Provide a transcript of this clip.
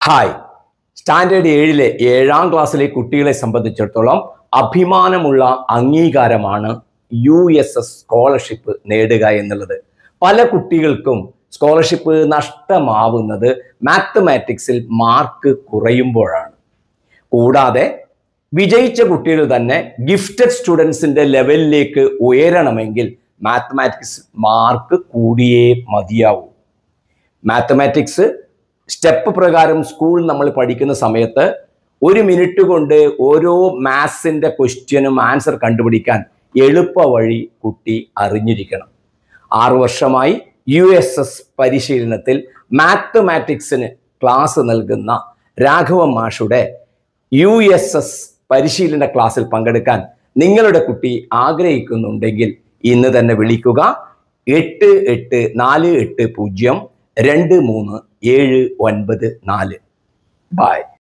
Hi. Standard 7-ലെ 7ാം ക്ലാസ്സിലെ കുട്ടികളെ സംബന്ധിച്ചിടത്തോളം അഭിമാനമുള്ള അംഗീകാരമാണ് USS സ്കോളർഷിപ്പ് നേടുക എന്നുള്ളത്. പല കുട്ടികൾക്കും സ്കോളർഷിപ്പ് നഷ്ടമാവുന്നത് മാത്തമാറ്റിക്സിൽ മാർക്ക് കുറയുമ്പോഴാണ്. കൂടാതെ വിജയിച്ച കുട്ടികൾ തന്നെ ഗിഫ്റ്റഡ് സ്റ്റുഡൻസിന്റെ ലെവലിലേക്ക് ഉയരണമെങ്കിൽ മാത്തമാറ്റിക്സ് മാർക്ക് കൂടിയേ മതിയാവൂ. മാത്തമാറ്റിക്സ് സ്റ്റെപ്പ് പ്രകാരം സ്കൂൾ നമ്മൾ പഠിക്കുന്ന സമയത്ത് 1 മിനിറ്റ് കൊണ്ട് ഓരോ മാത്സിന്റെ ക്വസ്റ്റ്യനും ആൻസർ കണ്ടുപിടിക്കാൻ എളുപ്പ വഴി കുട്ടി അറിഞ്ഞിരിക്കണം. 6 വർഷമായി USS പരിശീലനത്തിൽ മാത്തമാറ്റിക്സിന് ക്ലാസ് നൽകുന്ന രാഘവ മാഷുടെ USS പരിശീലന ക്ലാസ്സിൽ പങ്കെടുക്കാൻ നിങ്ങളുടെ കുട്ടി ആഗ്രഹിക്കുന്നുണ്ടെങ്കിൽ ഇന്ന് തന്നെ വിളിക്കുക. 8848023794. ബൈ.